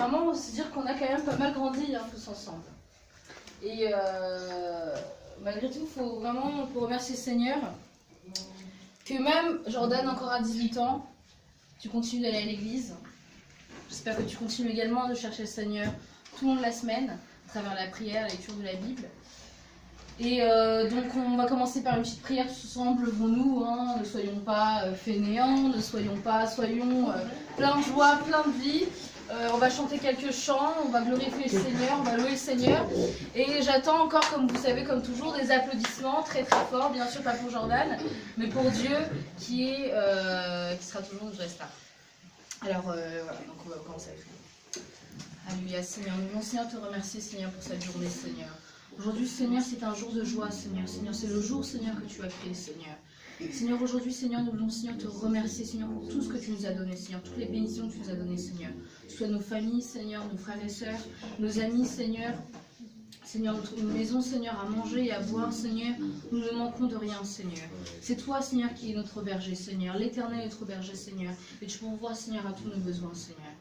vraiment se dire qu'on a quand même pas mal grandi hein, tous ensemble. Et malgré tout, il faut vraiment remercier le Seigneur que même Jordan, encore à 18 ans, tu continues d'aller à l'église. J'espère que tu continues également de chercher le Seigneur tout le long de la semaine, à travers la prière, la lecture de la Bible. Et donc on va commencer par une petite prière tous ensemble, levons-nous, hein, ne soyons pas fainéants, soyons plein de joie, plein de vie. On va chanter quelques chants, on va glorifier le Seigneur, on va louer le Seigneur. Et j'attends encore, comme vous savez, comme toujours, des applaudissements très très forts, bien sûr pas pour Jordan, mais pour Dieu qui sera toujours notre reste là. Alors voilà, donc on va commencer avec lui. Alléluia, Seigneur, nous voulons Seigneur te remercier Seigneur pour cette journée Seigneur. Aujourd'hui Seigneur c'est un jour de joie Seigneur, c'est le jour Seigneur que tu as créé Seigneur. Seigneur, aujourd'hui, Seigneur, nous voulons, Seigneur, te remercier, Seigneur, pour tout ce que tu nous as donné, Seigneur, toutes les bénédictions que tu nous as données, Seigneur. Soit nos familles, Seigneur, nos frères et sœurs, nos amis, Seigneur. Seigneur, une maison, Seigneur, à manger et à boire, Seigneur, nous ne manquons de rien, Seigneur. C'est toi, Seigneur, qui est notre berger, Seigneur. L'Éternel est notre berger, Seigneur. Et tu pourvois, Seigneur, à tous nos besoins, Seigneur.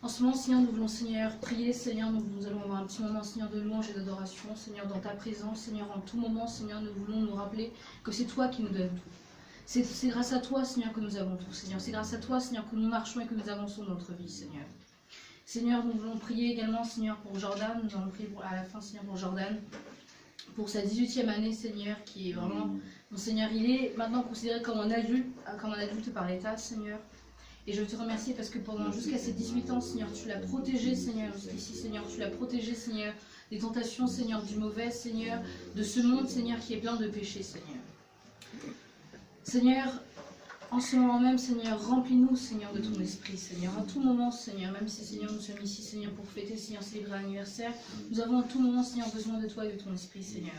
En ce moment, Seigneur, nous voulons, Seigneur, prier, Seigneur, nous allons avoir un petit moment, Seigneur, de louange et d'adoration, Seigneur, dans ta présence, Seigneur, en tout moment, Seigneur, nous voulons nous rappeler que c'est toi qui nous donnes tout. C'est grâce à toi, Seigneur, que nous avons tout, Seigneur. C'est grâce à toi, Seigneur, que nous marchons et que nous avançons dans notre vie, Seigneur. Seigneur, nous voulons prier également, Seigneur, pour Jordan. Nous allons prier à la fin, Seigneur, pour Jordan, pour sa 18e année, Seigneur, qui est vraiment... Mon Seigneur, il est maintenant considéré comme un adulte par l'État, Seigneur. Et je veux te remercier parce que jusqu'à ses 18 ans, Seigneur, tu l'as protégé, Seigneur, jusqu'ici, Seigneur, tu l'as protégé, Seigneur, des tentations, Seigneur, du mauvais, Seigneur, de ce monde, Seigneur, qui est plein de péchés, Seigneur. Seigneur, en ce moment même, Seigneur, remplis-nous, Seigneur, de ton esprit, Seigneur, à tout moment, Seigneur, même si, Seigneur, nous sommes ici, Seigneur, pour fêter, Seigneur, célébrer l'anniversaire, nous avons à tout moment, Seigneur, besoin de toi et de ton esprit, Seigneur.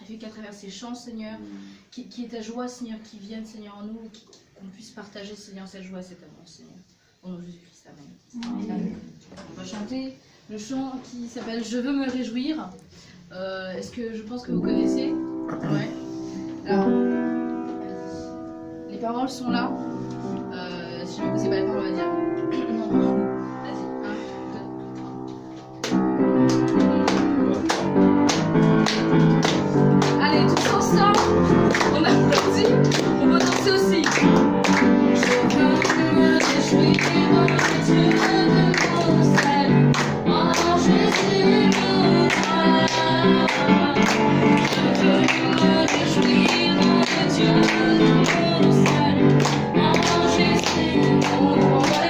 Afin qu'à travers ces chants, Seigneur, qui est ta joie, Seigneur, qui vienne, Seigneur, en nous, qu'on puisse partager, Seigneur, cette joie et cet amour, Seigneur. Au nom de Jésus-Christ, Amen. Amen. On va chanter le chant qui s'appelle « Je veux me réjouir ». Est-ce que je pense que vous connaissez? Ouais. Alors, les paroles sont là. Si je ne sais pas les paroles, on va dire. Non, vas-y. 1, 2, 3. Allez, tous ensemble. On applaudit. On va danser aussi. Je veux me réjouir en Dieu de mon salut, en Jésus mon roi. Je veux me réjouir en Dieu de mon salut, en Jésus mon roi.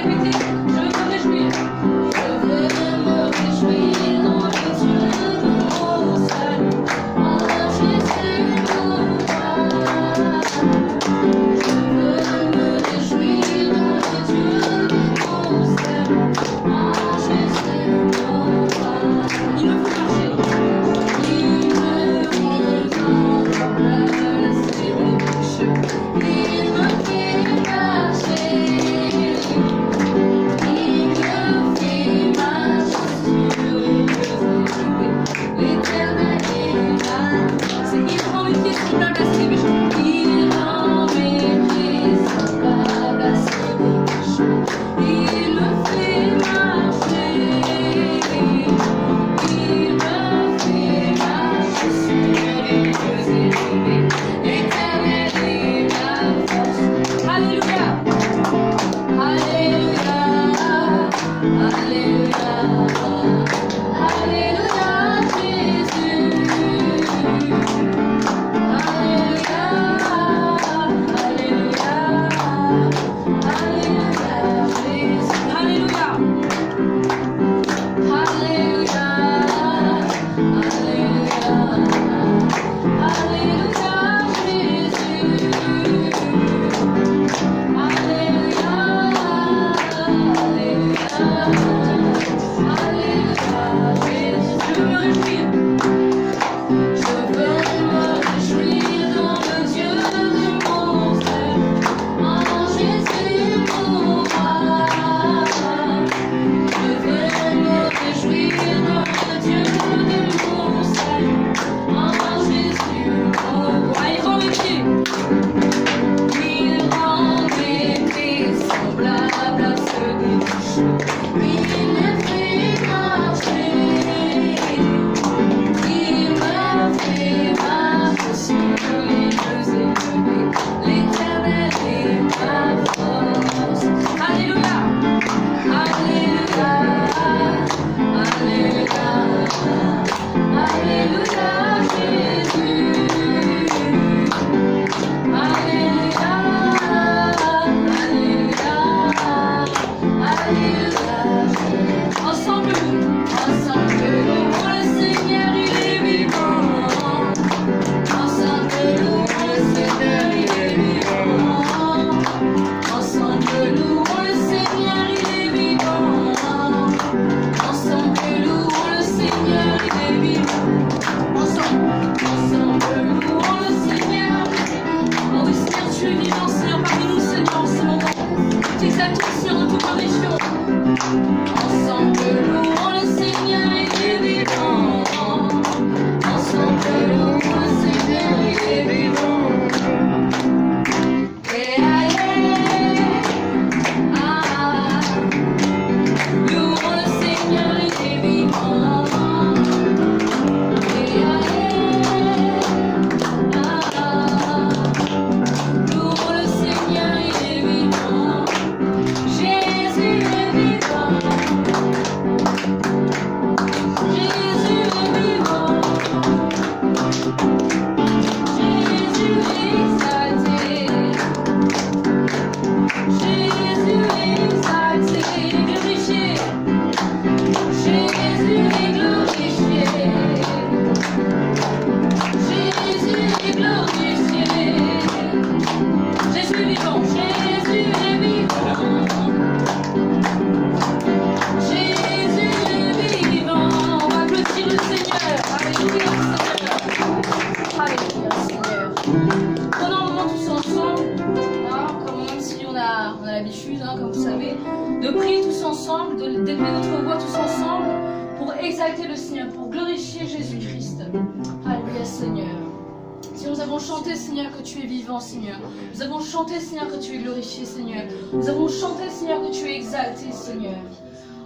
Nous avons chanté, Seigneur, que tu es glorifié, Seigneur. Nous avons chanté, Seigneur, que tu es exalté, Seigneur.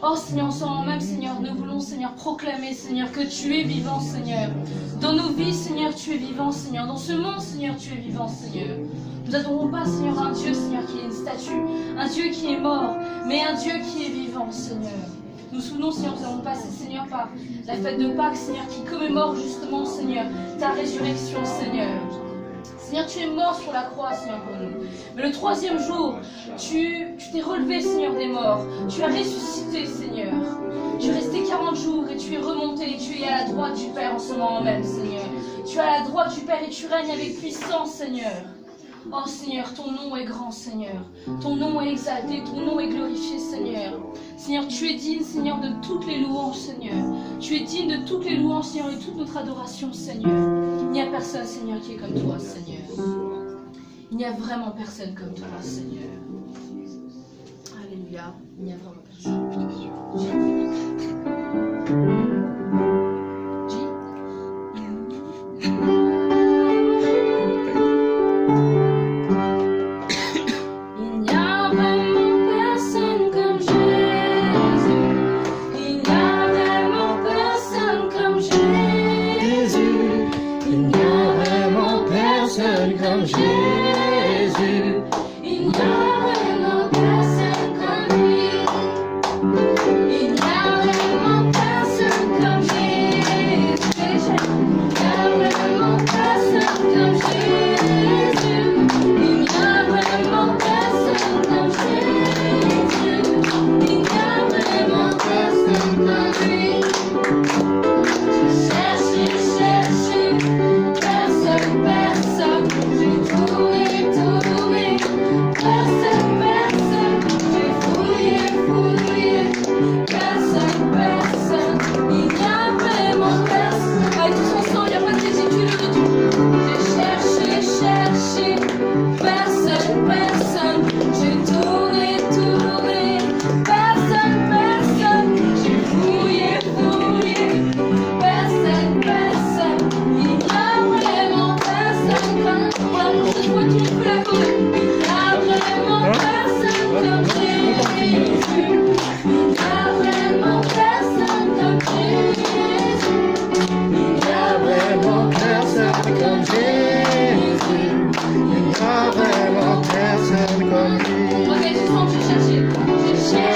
Oh, Seigneur, en ce moment même, Seigneur, nous voulons, Seigneur, proclamer, Seigneur, que tu es vivant, Seigneur. Dans nos vies, Seigneur, tu es vivant, Seigneur. Dans ce monde, Seigneur, tu es vivant, Seigneur. Nous n'adorons pas, Seigneur, un Dieu, Seigneur, qui est une statue, un Dieu qui est mort, mais un Dieu qui est vivant, Seigneur. Nous souvenons, Seigneur, nous avons passé, Seigneur, par la fête de Pâques, Seigneur, qui commémore justement, Seigneur, ta résurrection, Seigneur. Seigneur, tu es mort sur la croix, Seigneur, pour nous. Mais le troisième jour, tu t'es relevé, Seigneur, des morts. Tu as ressuscité, Seigneur. Tu es resté 40 jours et tu es remonté et tu es à la droite du Père en ce moment même, Seigneur. Tu es à la droite du Père et tu règnes avec puissance, Seigneur. Oh Seigneur, ton nom est grand, Seigneur. Ton nom est exalté, ton nom est glorifié, Seigneur. Seigneur, tu es digne, Seigneur, de toutes les louanges, Seigneur. Tu es digne de toutes les louanges, Seigneur, et toute notre adoration, Seigneur. Il n'y a personne, Seigneur, qui est comme toi, Seigneur. Il n'y a vraiment personne comme toi, Seigneur. Alléluia. Il n'y a vraiment personne. Il n'y a vraiment personne comme lui. Il n'y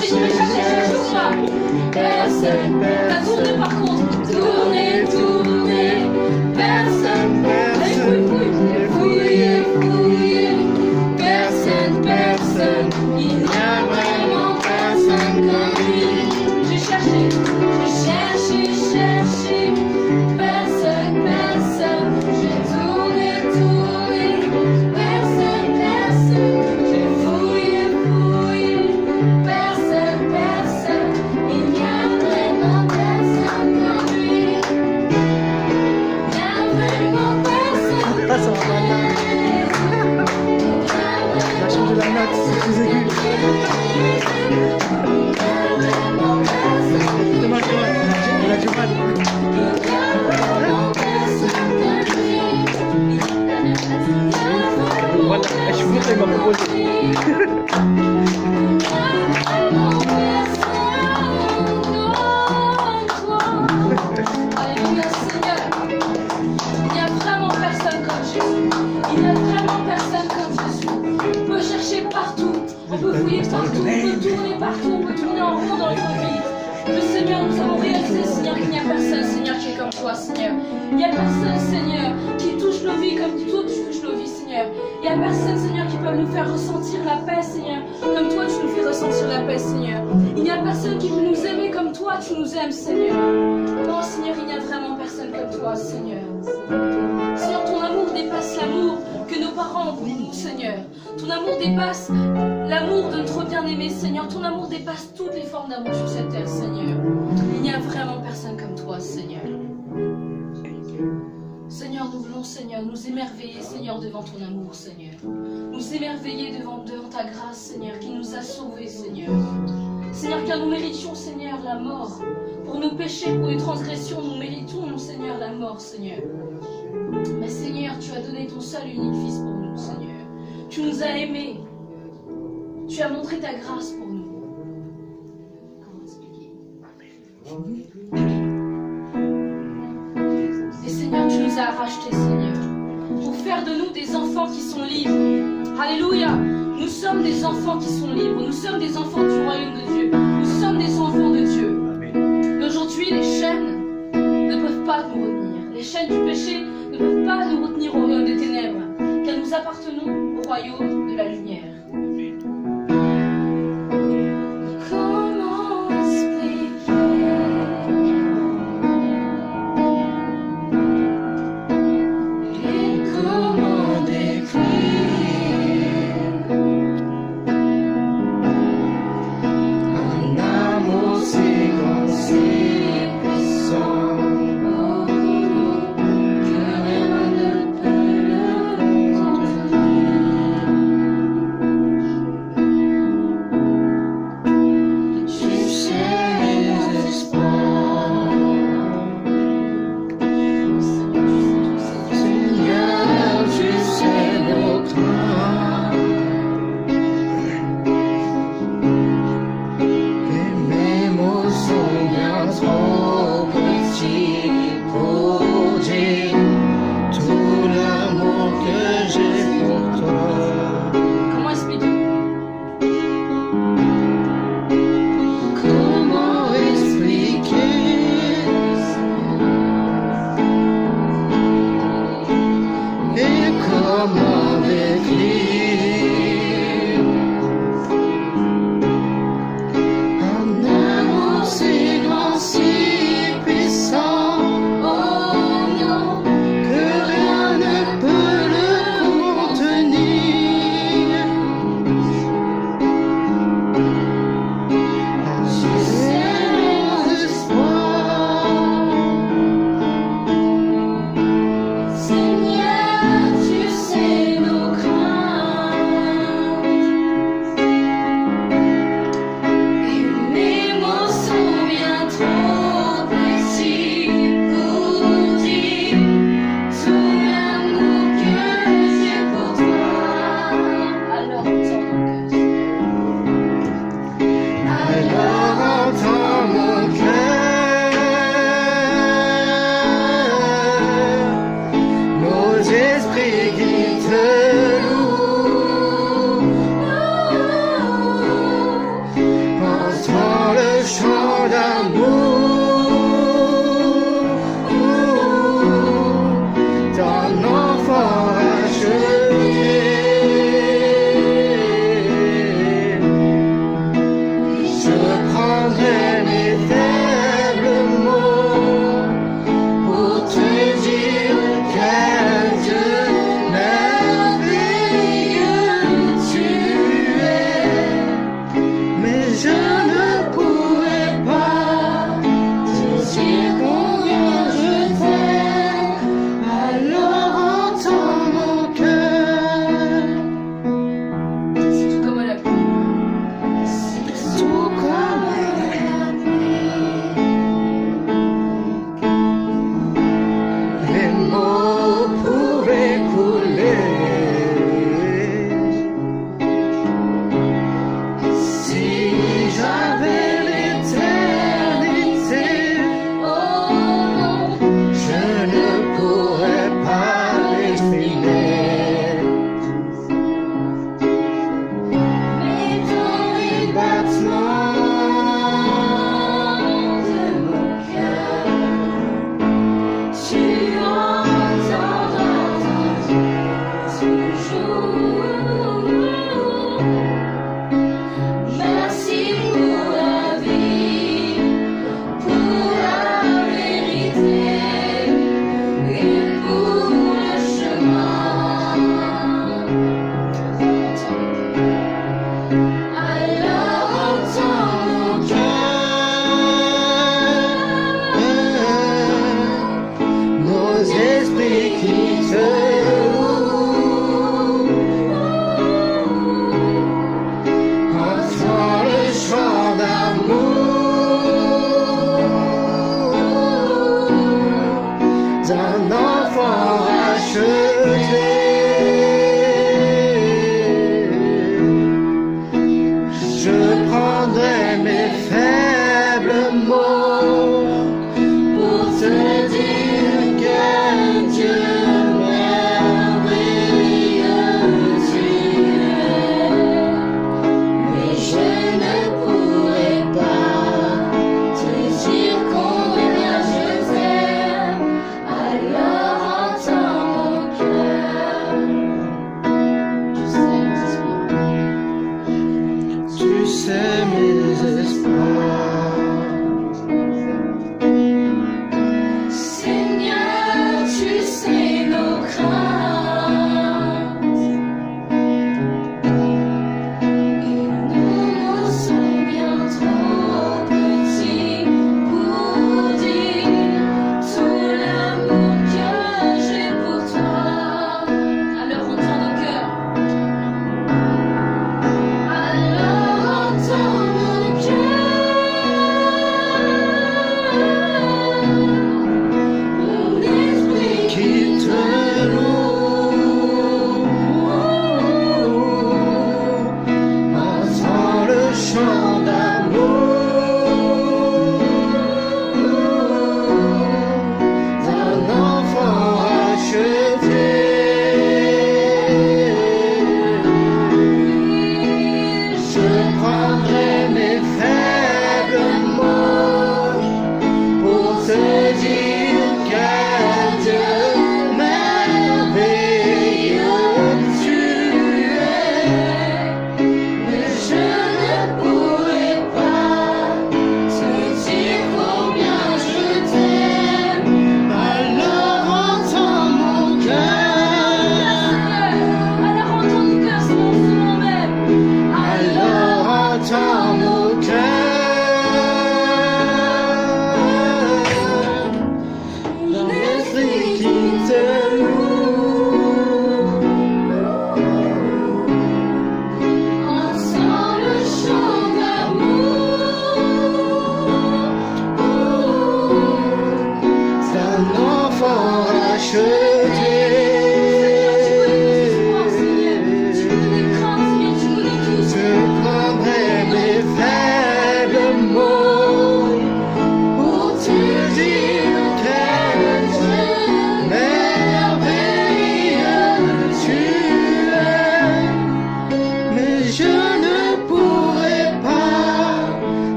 j'irai chercher chaque jour, moi. Personne, t'as tourné par contre. Tourner, tourner. Personne, personne. Fouiller, fouiller. Personne, personne. Il n'y a vraiment personne comme lui. J'ai cherché, cherché. Personne, personne. J'ai tourné, tourné. Personne, personne. J'ai fouillé, fouillé. Personne, personne. Il n'y a vraiment personne comme lui. Il n'y a vraiment personne Ah, ça va pas mal. Il a changé la note, c'est plus aigu. Dommage, il a du mal. Voilà, je suis content, il m'a proposé. Alléluia, Seigneur. Il n'y a vraiment personne comme Jésus. Il n'y a vraiment personne comme Jésus. On peut chercher partout. On peut fouiller partout. On peut tourner partout. On peut tourner en rond dans notre vie. Le Seigneur, nous avons réalisé, Seigneur, qu'il n'y a personne, Seigneur, qui est comme toi, Seigneur. Il n'y a personne, Seigneur, qui touche nos vies comme toi, tu touches nos vies, Seigneur. Il n'y a personne, Seigneur, qui peut nous faire ressentir la paix, Seigneur, comme toi, tu nous fais ressentir la paix, Seigneur. Il n'y a personne qui peut nous aimer comme toi, tu nous aimes, Seigneur. Non, Seigneur, il n'y a vraiment personne comme toi, Seigneur. Seigneur, ton amour dépasse l'amour que nos parents ont pour nous, Seigneur. Ton amour dépasse l'amour de notre bien-aimé, Seigneur. Ton amour dépasse toutes les formes d'amour sur cette terre, Seigneur. Il n'y a vraiment personne comme toi, Seigneur. Seigneur, nous voulons, Seigneur, nous émerveiller, Seigneur, devant ton amour, Seigneur. Nous émerveiller devant ta grâce, Seigneur, qui nous a sauvés, Seigneur. Seigneur, car nous méritions, Seigneur, la mort. Pour nos péchés, pour les transgressions, nous méritons, Seigneur, la mort, Seigneur. Mais Seigneur, tu as donné ton seul unique Fils pour nous, Seigneur. Tu nous as aimés. Tu as montré ta grâce pour nous. Comment expliquer? Et Seigneur, tu nous as rachetés, Seigneur, pour faire de nous des enfants qui sont libres. Alléluia. Nous sommes des enfants qui sont libres. Nous sommes des enfants du royaume de Dieu. Nous sommes des enfants de Dieu. Mais aujourd'hui, les chaînes ne peuvent pas nous retenir. Les chaînes du péché ne peuvent pas nous retenir au royaume des ténèbres, car nous appartenons au royaume de la lumière. Comment expliquer? Et comment décrire un amour si grand, si puissant, que rien ne peut le contenir. Tu sais nos espoirs, Seigneur, tu sais nos craintes. Et mes mots sont bien trop petits pour dire tout l'amour que j'ai pour toi. Comment expliquer? Comment expliquer? Et comment décrire un amour si grand, si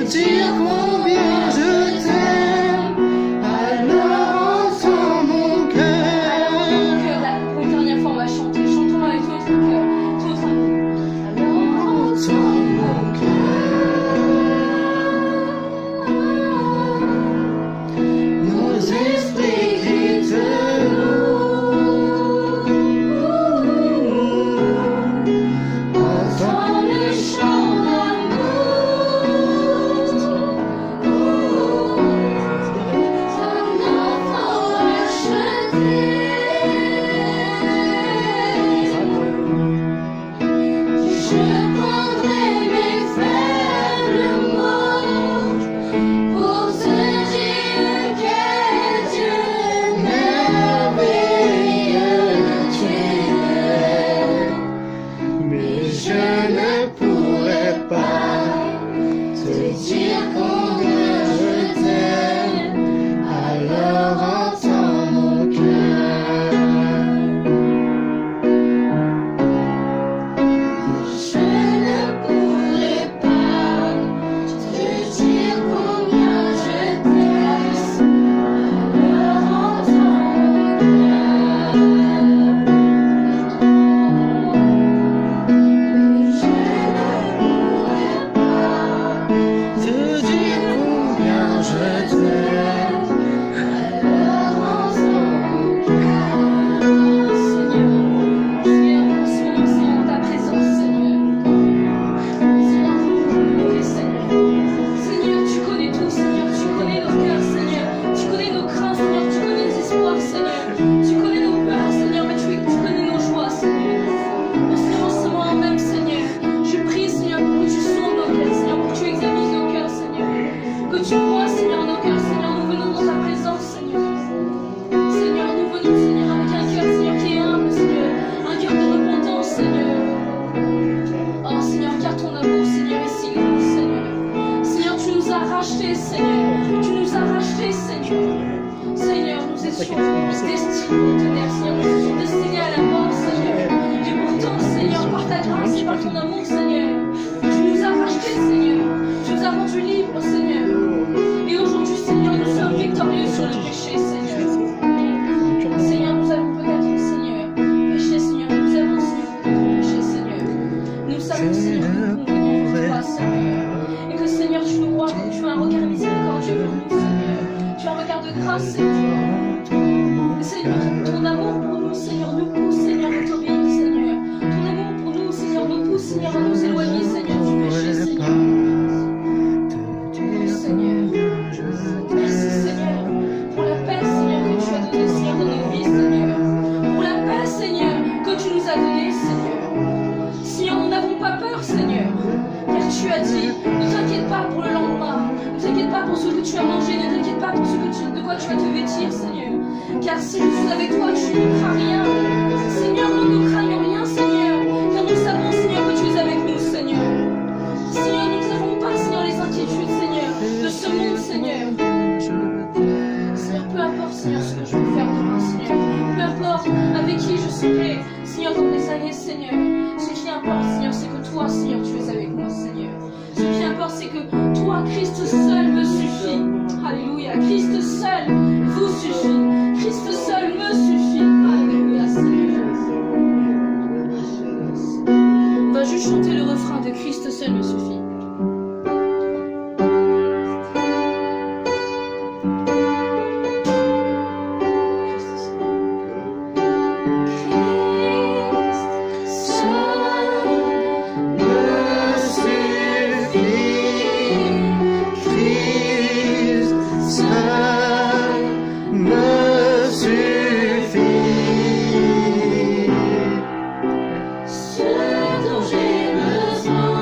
dire combien je t'aime, alors entends mon cœur. Pour une dernière fois, on va chanter. Chantons avec tout notre cœur. Tout notre amour. Alors Entends mon cœur. Nos esprits crient de entends le chant d'amour. Un enfant acheté. Je prendrai mes faibles mots pour te dire quel Dieu merveilleux tu es. mais je ne pourrais pas te dire combien je t'aime, alors entends mon cœur. Je ne pourrais pas te dire combien je t'aime, alors entends mon cœur. Mais je ne pourrais pas Te dire combien je t'aime, alors entends mon cœur. Seigneur, Seigneur, c'est en ta présence, Seigneur. Seigneur, oui, Seigneur. Seigneur, tu connais tout, Seigneur. Tu connais nos cœurs, Seigneur. Tu connais nos craintes, Seigneur. Tu connais nos espoirs, Seigneur. Tu connais nos peurs, Seigneur, mais tu connais nos joies, Seigneur. Oh, Seigneur, en ce moment même, Seigneur, je prie, Seigneur, pour que tu sondes nos cœurs, Seigneur, pour que tu examines nos cœurs, Seigneur. Que tu vois, Seigneur, nos cœurs, Seigneur. Nous venons dans ta présence, Seigneur. Seigneur, nous venons, Seigneur, avec un cœur, Seigneur, qui est humble, Seigneur. Un cœur de repentance, Seigneur. Oh, Seigneur, car ton amour, Seigneur, est si grand, Seigneur. Seigneur, tu nous as rachetés, Seigneur. Tu nous as rachetés, Seigneur. Seigneur, nous étions destinés, Seigneur, nous étions destinés à la mort, Seigneur. Et pourtant, Seigneur, par ta grâce et par ton amour, Seigneur, tu nous as rachetés, Seigneur. Tu nous as rendus libres, Seigneur. Et aujourd'hui, Seigneur, nous sommes victorieux sur le péché, Seigneur. Seigneur, nous avons peut-être, Seigneur, péché, Seigneur. Nous avons, Seigneur, péché, Seigneur. Nous savons, Seigneur, que nous convenons de toi, Seigneur. Et que, Seigneur, tu nous vois comme tu as un regard miséricordieux pour nous, Seigneur. Tu as un regard de grâce, Seigneur. Et Seigneur, ton amour pour nous, Seigneur, nous pousse, Seigneur, à t'obéir, Seigneur. Ton amour pour nous, Seigneur, nous pousse, Seigneur, à nous éloigner, Seigneur, du péché, Seigneur. Oh, Seigneur. Merci, Seigneur, pour la paix, Seigneur, que tu as donnée, Seigneur, dans nos vies, Seigneur. Pour la paix, Seigneur, que tu nous as donnée, Seigneur. Seigneur, nous n'avons pas peur, Seigneur, car tu as dit, ne t'inquiète pas pour le lendemain, ne t'inquiète pas pour ce que tu as mangé, ne t'inquiète pas pour de quoi tu vas te vêtir, Seigneur. Car si je suis avec toi, tu ne crains rien. Seigneur, nous ne craignons rien, Seigneur, car nous savons, Seigneur, que tu es avec nous, Seigneur. Seigneur, nous n'avons pas, Seigneur, les inquiétudes, Seigneur, de ce monde, Seigneur. Seigneur, peu importe, Seigneur, ce que je peux faire demain, Seigneur. Peu importe avec qui je serai, Seigneur, dans des années, Seigneur. Ce qui importe, Seigneur, c'est que toi, Seigneur, tu es avec moi, Seigneur. Ce qui importe, c'est que toi, Christ seul me suffit. Alléluia. Christ seul vous suffit. Christ seul me suffit. Alléluia, Seigneur. On va juste chanter le refrain de Christ seul me suffit. Ce dont j'ai besoin.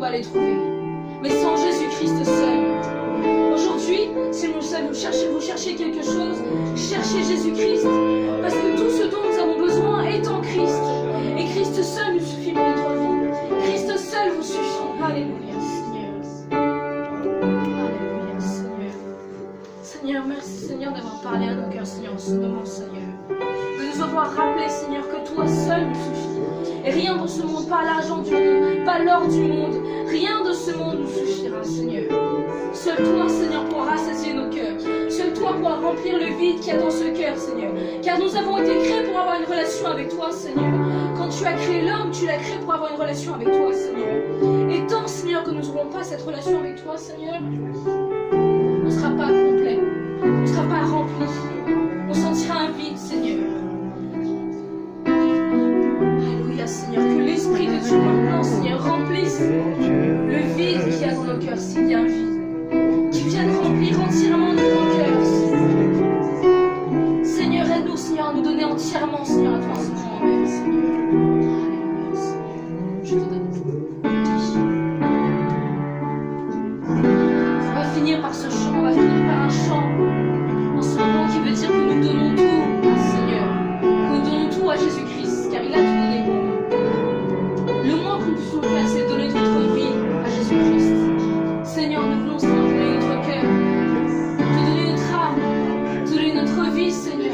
va les trouver. Mais c'est en Jésus-Christ seul. Aujourd'hui, si vous cherchez quelque chose, cherchez Jésus-Christ. Parce que tout ce dont nous avons besoin est en Christ. Et Christ seul nous suffit pour notre vie. Christ seul vous suffit. Alléluia, Seigneur. Alléluia, Seigneur. Seigneur, merci, Seigneur, d'avoir parlé à nos cœurs, Seigneur, en ce moment, Seigneur. De nous avoir rappelé, Seigneur, que toi seul nous suffit. Et rien dans ce monde, pas l'argent du monde, pas l'or du monde, rien de ce monde nous suffira, Seigneur. Seul toi, Seigneur, pourra rassasier nos cœurs. Seul toi pourra remplir le vide qu'il y a dans ce cœur, Seigneur. Car nous avons été créés pour avoir une relation avec toi, Seigneur. Quand tu as créé l'homme, tu l'as créé pour avoir une relation avec toi, Seigneur. Et tant, Seigneur, que nous n'aurons pas cette relation avec toi, Seigneur, on ne sera pas complet, on ne sera pas rempli. On sentira un vide, Seigneur. Alléluia, Seigneur. Que l'Esprit de Dieu maintenant, Seigneur, remplisse le vide qu'il y a dans nos cœurs, s'il y a un vide. Qu'il vienne remplir entièrement notre cœur, Seigneur. Seigneur, aide-nous, Seigneur, à nous donner entièrement, Seigneur, à toi en ce moment même, Seigneur. Alléluia, Seigneur. Je te donne tout. On va finir par ce chant, on va finir par un chant en ce moment qui veut dire que nous donnons tout à Seigneur, que nous donnons tout à Jésus-Christ, car il a tout donné pour nous. Le moins que nous puissions faire, c'est donner notre vie à Jésus-Christ. Seigneur, nous voulons te donner notre cœur, te donner notre âme, te donner notre vie, Seigneur.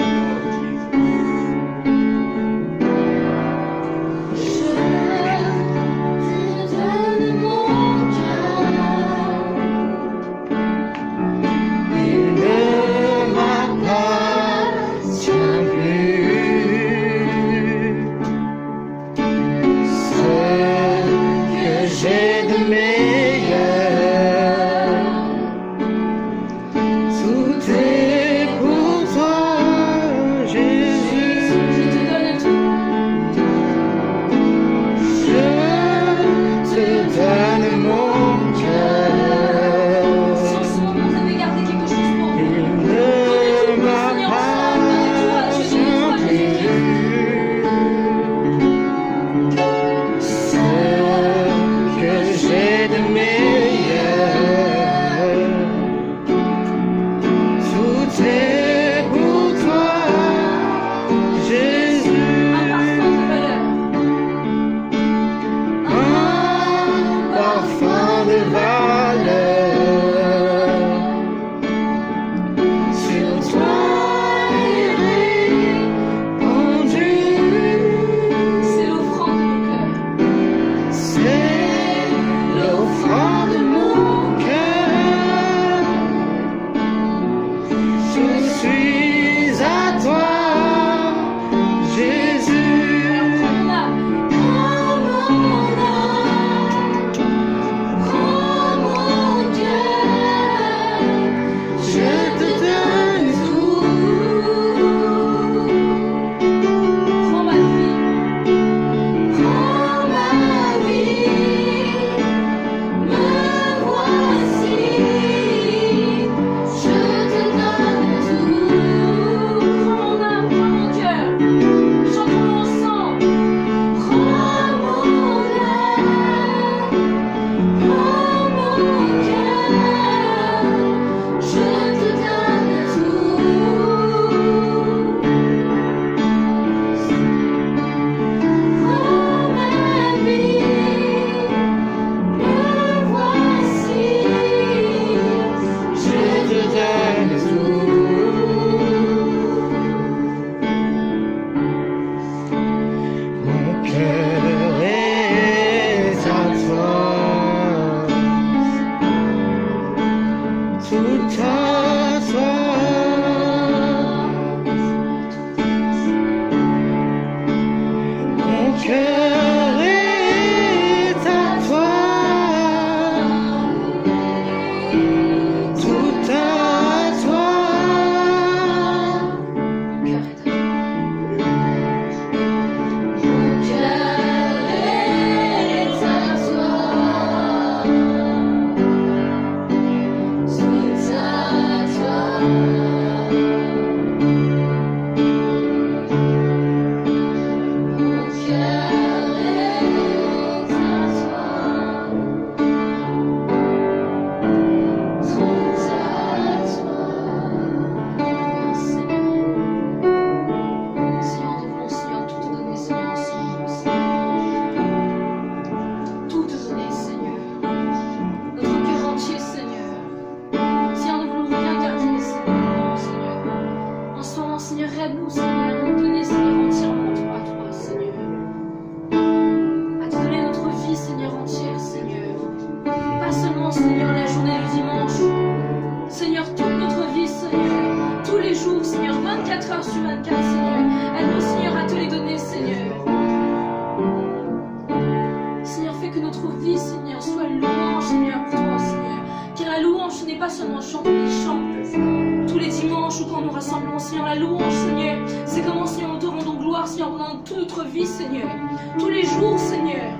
rassemblement, Seigneur, la louange, Seigneur. C'est comment, Seigneur, nous te rendons gloire, Seigneur, pendant toute notre vie, Seigneur. Tous les jours, Seigneur.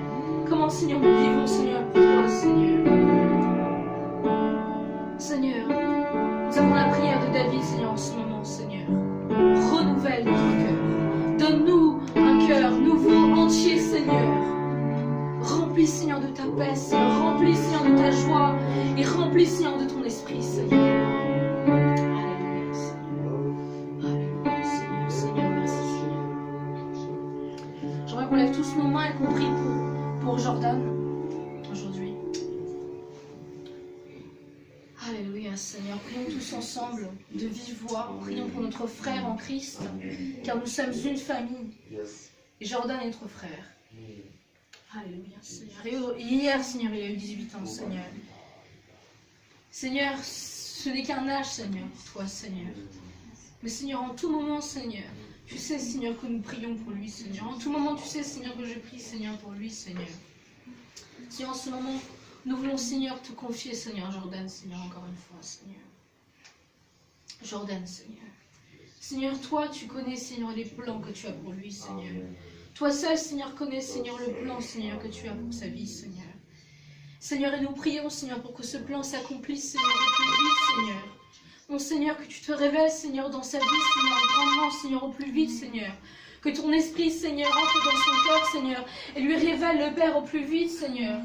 Comment, Seigneur, nous vivons, Seigneur, pour toi, Seigneur. Seigneur, nous avons la prière de David, Seigneur, en ce moment, Seigneur. Renouvelle notre cœur. Donne-nous un cœur nouveau, entier, Seigneur. Remplis, Seigneur, de ta paix, Seigneur. Remplis, Seigneur, de ta joie. Et remplis, Seigneur, de ton esprit, Seigneur. Alléluia, Seigneur. Alléluia, Seigneur. Seigneur, merci, Seigneur. J'aimerais qu'on lève tous nos mains et qu'on prie pour Jordan aujourd'hui. Alléluia, Seigneur. Prions tous ensemble de vive voix. Prions pour notre frère en Christ, car nous sommes une famille. Et Jordan est notre frère. Alléluia, Seigneur. Et hier, Seigneur, il a eu 18 ans, Seigneur. Seigneur, ce n'est qu'un âge, Seigneur, pour toi, Seigneur. Mais Seigneur, en tout moment, Seigneur, tu sais, Seigneur, que nous prions pour lui, Seigneur. En tout moment, tu sais, Seigneur, que je prie, Seigneur, pour lui, Seigneur. Seigneur, en ce moment, nous voulons, Seigneur, te confier, Seigneur, Jordan, Seigneur, encore une fois, Seigneur. Jordan, Seigneur. Seigneur, toi, tu connais, Seigneur, les plans que tu as pour lui, Seigneur. Toi seul, Seigneur, connais, Seigneur, le plan, Seigneur, que tu as pour sa vie, Seigneur. Seigneur, et nous prions, Seigneur, pour que ce plan s'accomplisse, Seigneur, au plus vite, Seigneur. Mon Seigneur, que tu te révèles, Seigneur, dans sa vie, Seigneur, grandement, Seigneur, au plus vite, Seigneur. Que ton esprit, Seigneur, entre dans son cœur, Seigneur, et lui révèle le Père au plus vite, Seigneur.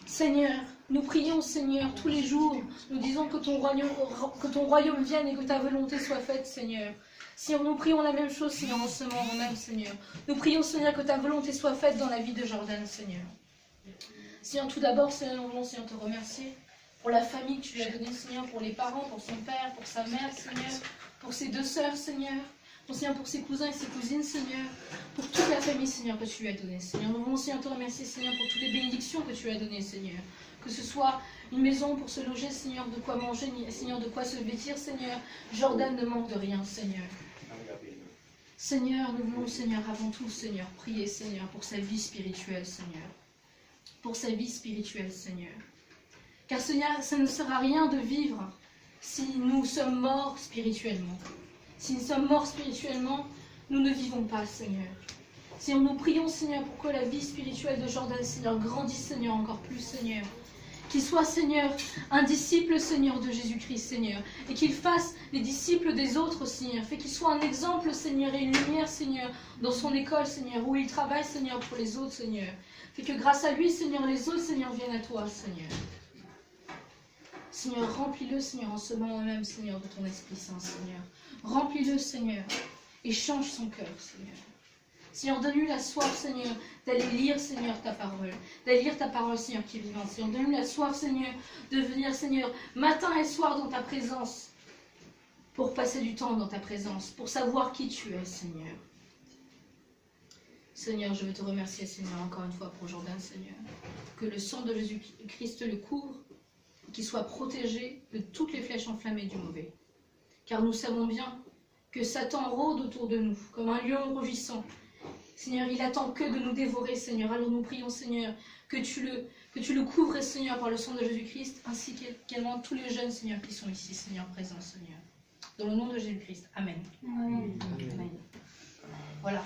Seigneur, nous prions, Seigneur, tous les jours. Nous disons que ton royaume vienne et que ta volonté soit faite, Seigneur. Seigneur, nous prions la même chose, Seigneur, en ce moment même, Seigneur. Nous prions, Seigneur, que ta volonté soit faite dans la vie de Jordan, Seigneur. Seigneur, tout d'abord, Seigneur, nous voulons, Seigneur, te remercier pour la famille que tu lui as donnée, Seigneur, pour les parents, pour son père, pour sa mère, Seigneur, pour ses deux sœurs, Seigneur. Seigneur, pour ses cousins et ses cousines, Seigneur, pour toute la famille, Seigneur, que tu lui as donnée, Seigneur. Nous voulons, Seigneur, te remercier, Seigneur, pour toutes les bénédictions que tu lui as données, Seigneur. Que ce soit une maison pour se loger, Seigneur, de quoi manger, Seigneur, de quoi se vêtir, Seigneur. Jordan ne manque de rien, Seigneur. Seigneur, nous voulons, Seigneur, avant tout, Seigneur, prier, Seigneur, pour sa vie spirituelle, Seigneur. Pour sa vie spirituelle, Seigneur. Car, Seigneur, ça ne sert à rien de vivre si nous sommes morts spirituellement. Si nous sommes morts spirituellement, nous ne vivons pas, Seigneur. Seigneur, nous prions, Seigneur, pour que la vie spirituelle de Jordan, Seigneur, grandisse, Seigneur, encore plus, Seigneur. Qu'il soit, Seigneur, un disciple, Seigneur, de Jésus-Christ, Seigneur. Et qu'il fasse les disciples des autres, Seigneur. Fait qu'il soit un exemple, Seigneur, et une lumière, Seigneur, dans son école, Seigneur, où il travaille, Seigneur, pour les autres, Seigneur. Fait que grâce à lui, Seigneur, les autres, Seigneur, viennent à toi, Seigneur. Seigneur, remplis-le, Seigneur, en ce moment même, Seigneur, de ton Esprit Saint, Seigneur. Remplis-le, Seigneur, et change son cœur, Seigneur. Seigneur, donne-lui la soif, Seigneur, d'aller lire, Seigneur, ta parole. D'aller lire ta parole, Seigneur, qui est vivante. Seigneur, donne-lui la soif, Seigneur, de venir, Seigneur, matin et soir dans ta présence, pour passer du temps dans ta présence, pour savoir qui tu es, Seigneur. Seigneur, je veux te remercier, Seigneur, encore une fois pour Jordan, Seigneur. Que le sang de Jésus-Christ le couvre, qu'il soit protégé de toutes les flèches enflammées du mauvais. Car nous savons bien que Satan rôde autour de nous, comme un lion rugissant. Seigneur, il attend que de nous dévorer, Seigneur. Alors nous prions, Seigneur, que tu le couvres, Seigneur, par le sang de Jésus-Christ, ainsi qu'également tous les jeunes, Seigneur, qui sont ici, Seigneur, présents, Seigneur. Dans le nom de Jésus-Christ. Amen. Amen. Amen. Voilà.